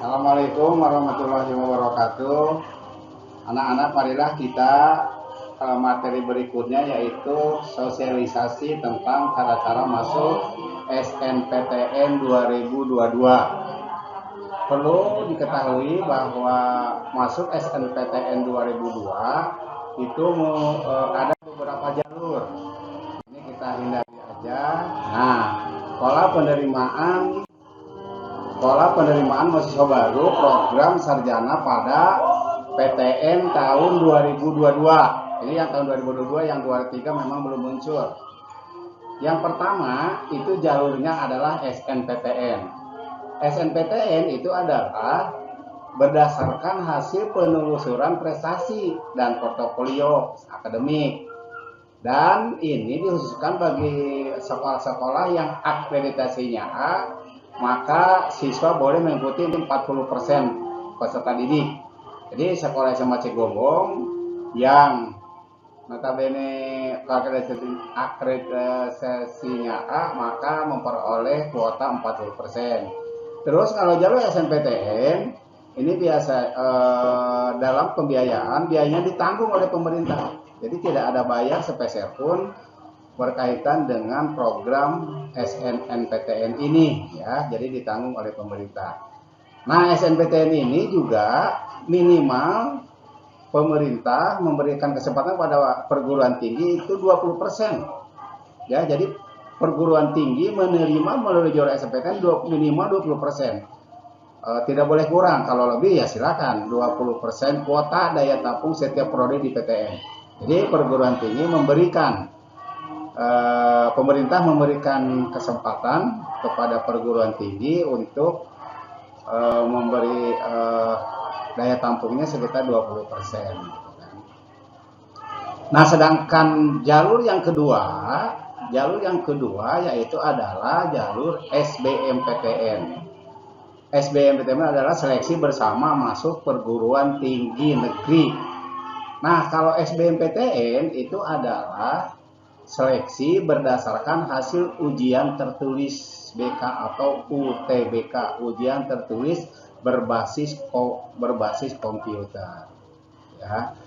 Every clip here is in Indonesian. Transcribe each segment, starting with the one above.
Assalamualaikum warahmatullahi wabarakatuh. Anak-anak, marilah kita materi berikutnya, yaitu sosialisasi tentang cara-cara masuk SNPTN 2022. Perlu diketahui bahwa masuk SNPTN 2002 itu ada beberapa jalur. Ini kita hindari aja. Nah, pola penerimaan mahasiswa baru program sarjana pada PTN tahun 2022. Ini yang tahun 2022, yang 2023 memang belum muncul. Yang pertama itu jalurnya adalah SNPTN. SNPTN itu adalah berdasarkan hasil penelusuran prestasi dan portofolio akademik. Dan ini dikhususkan bagi sekolah-sekolah yang akreditasinya A, maka siswa boleh mengikuti 40% peserta didik. Jadi sekolah SMA Cigombong yang notabene akreditasinya A, maka memperoleh kuota 40%. Terus kalau jalur SNPTN ini biasa dalam pembiayaan, biayanya ditanggung oleh pemerintah. Jadi tidak ada bayar sepeser pun berkaitan dengan program SNMPTN ini, ya. Jadi ditanggung oleh pemerintah. Nah, SNPTN ini juga minimal pemerintah memberikan kesempatan pada perguruan tinggi itu 20%. Ya, jadi perguruan tinggi menerima melalui jalur SNPTN minimal 20%. Tidak boleh kurang, kalau lebih ya silakan 20% kuota daya tampung setiap prodi di PTN. Jadi perguruan tinggi memberikan pemerintah memberikan kesempatan kepada perguruan tinggi untuk memberi daya tampungnya sekitar 20%. Nah, sedangkan jalur yang kedua yaitu adalah jalur SBMPTN. SBMPTN adalah seleksi bersama masuk perguruan tinggi negeri. Nah, kalau SBMPTN itu adalah seleksi berdasarkan hasil ujian tertulis BK atau UTBK, ujian tertulis berbasis komputer, ya.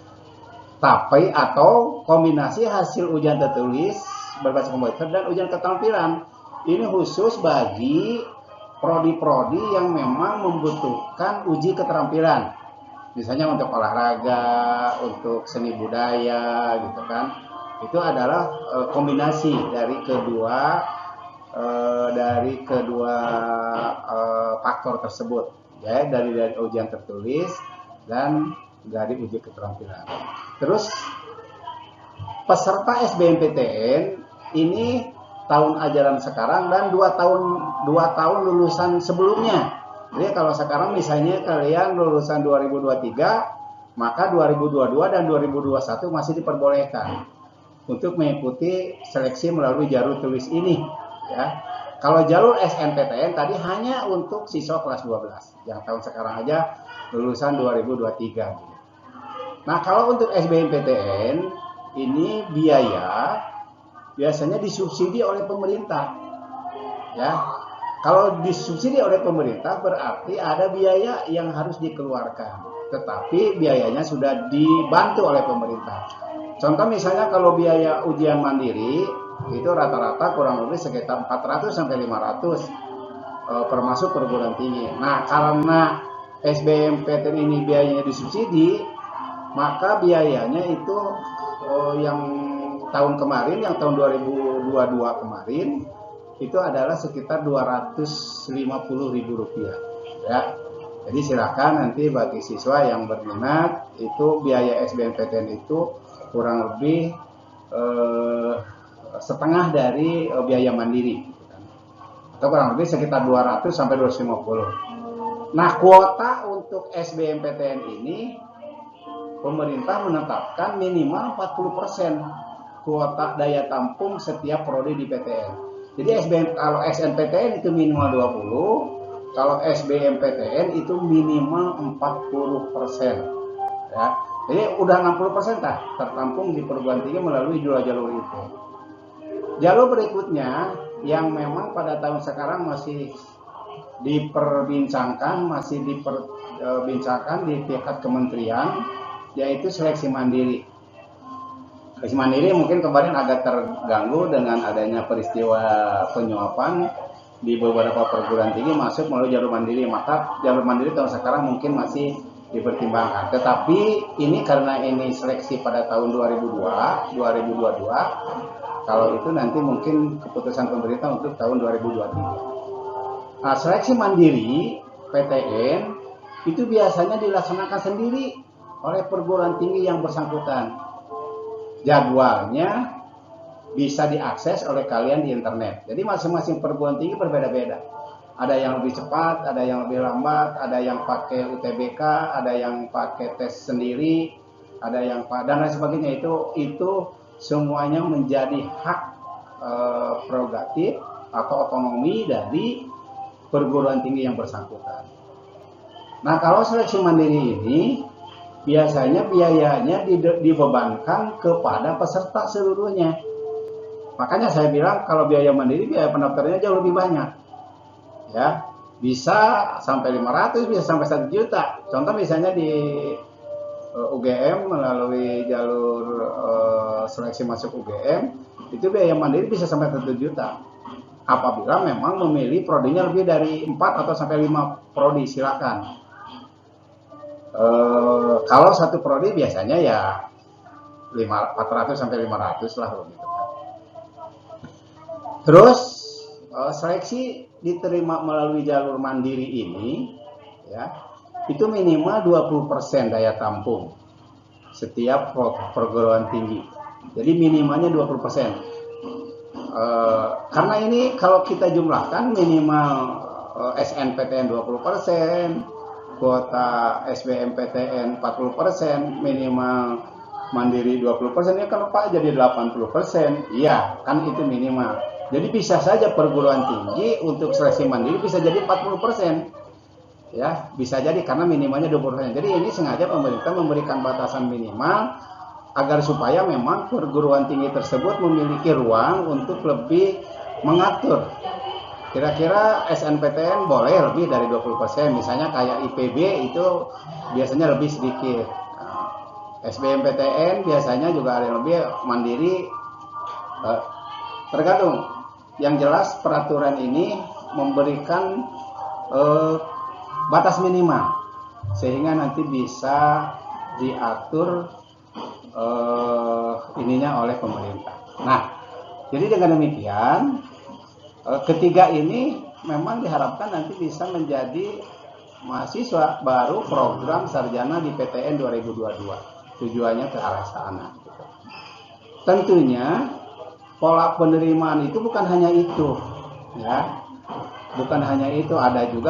Tapi atau kombinasi hasil ujian tertulis berbasis komputer dan ujian keterampilan. Ini khusus bagi prodi-prodi yang memang membutuhkan uji keterampilan. Misalnya untuk olahraga, untuk seni budaya, gitu kan. Itu adalah kombinasi dari kedua faktor tersebut, ya, dari ujian tertulis dan dari uji keterampilan. Terus peserta SBMPTN ini tahun ajaran sekarang dan 2 tahun lulusan sebelumnya. Jadi kalau sekarang misalnya kalian lulusan 2023, maka 2022 dan 2021 masih diperbolehkan untuk mengikuti seleksi melalui jalur tulis ini, ya. Kalau jalur SNPTN tadi hanya untuk siswa kelas 12 yang tahun sekarang aja lulusan 2023. Nah, kalau untuk SBMPTN ini biasanya disubsidi oleh pemerintah, ya. Kalau disubsidi oleh pemerintah berarti ada biaya yang harus dikeluarkan, tetapi biayanya sudah dibantu oleh pemerintah. Contoh misalnya kalau biaya ujian mandiri itu rata-rata kurang lebih sekitar 400 sampai 500 termasuk perguruan tinggi. Nah, karena SBMPTN ini biayanya disubsidi, maka biayanya itu yang tahun kemarin, yang tahun 2022 kemarin itu adalah sekitar Rp250.000, ya. Jadi silakan nanti bagi siswa yang berminat, itu biaya SBMPTN itu kurang lebih setengah dari biaya mandiri, atau kurang lebih sekitar 200 sampai 250. Nah, kuota untuk SBMPTN ini pemerintah menetapkan minimal 40% kuota daya tampung setiap prodi di PTN. Jadi kalau SNPTN itu minimal 20, kalau SBMPTN itu minimal 40%, ya. Jadi udah 60% tertampung di perguruan tinggi melalui dua jalur itu. Jalur berikutnya yang memang pada tahun sekarang masih masih diperbincangkan di tingkat kementerian, yaitu seleksi mandiri. Seleksi mandiri mungkin kemarin agak terganggu dengan adanya peristiwa penyuapan di beberapa perguruan tinggi masuk melalui jalur mandiri, maka jalur mandiri tahun sekarang mungkin masih dipertimbangkan. Tetapi ini karena ini seleksi pada tahun 2022, kalau itu nanti mungkin keputusan pemerintah untuk tahun 2023. Nah, seleksi mandiri PTN itu biasanya dilaksanakan sendiri oleh perguruan tinggi yang bersangkutan. Jadwalnya bisa diakses oleh kalian di internet. Jadi masing-masing perguruan tinggi berbeda-beda. Ada yang lebih cepat, ada yang lebih lambat, ada yang pakai UTBK, ada yang pakai tes sendiri, ada yang dan lain sebagainya. Itu semuanya menjadi hak prerogatif atau otonomi dari perguruan tinggi yang bersangkutan. Nah, kalau seleksi mandiri ini biasanya biayanya dibebankan kepada peserta seluruhnya. Makanya saya bilang kalau biaya mandiri, biaya pendaftarannya jauh lebih banyak. Ya, bisa sampai 500, bisa sampai 1 juta. Contoh misalnya di UGM melalui jalur seleksi masuk UGM, itu biaya mandiri bisa sampai 1 juta. Apabila memang memilih prodinya lebih dari 4 atau sampai 5 prodi, silakan. Kalau satu prodi biasanya ya 400 sampai 500 lah gitu kan. Terus seleksi diterima melalui jalur mandiri ini ya, itu minimal 20% daya tampung setiap perguruan tinggi. Jadi minimalnya 20%. Karena ini kalau kita jumlahkan minimal SNPTN 20%, kuota SBMPTN 40%, minimal mandiri 20%, ya kan Pak jadi 80%. Iya, kan itu minimal. Jadi bisa saja perguruan tinggi untuk seleksi mandiri bisa jadi 40%. Ya, bisa jadi karena minimalnya 20%. Jadi ini sengaja pemerintah memberikan batasan minimal agar supaya memang perguruan tinggi tersebut memiliki ruang untuk lebih mengatur. Kira-kira SNPTN boleh lebih dari 20%, misalnya kayak IPB itu biasanya lebih sedikit. SBMPTN biasanya juga ada yang lebih, mandiri tergantung. Yang jelas peraturan ini memberikan batas minimal sehingga nanti bisa diatur ininya oleh pemerintah. Nah, jadi dengan demikian ketiga ini memang diharapkan nanti bisa menjadi mahasiswa baru program sarjana di PTN 2022. Tujuannya ke arah sana. Tentunya pola penerimaan itu bukan hanya itu, ya, bukan hanya itu, ada juga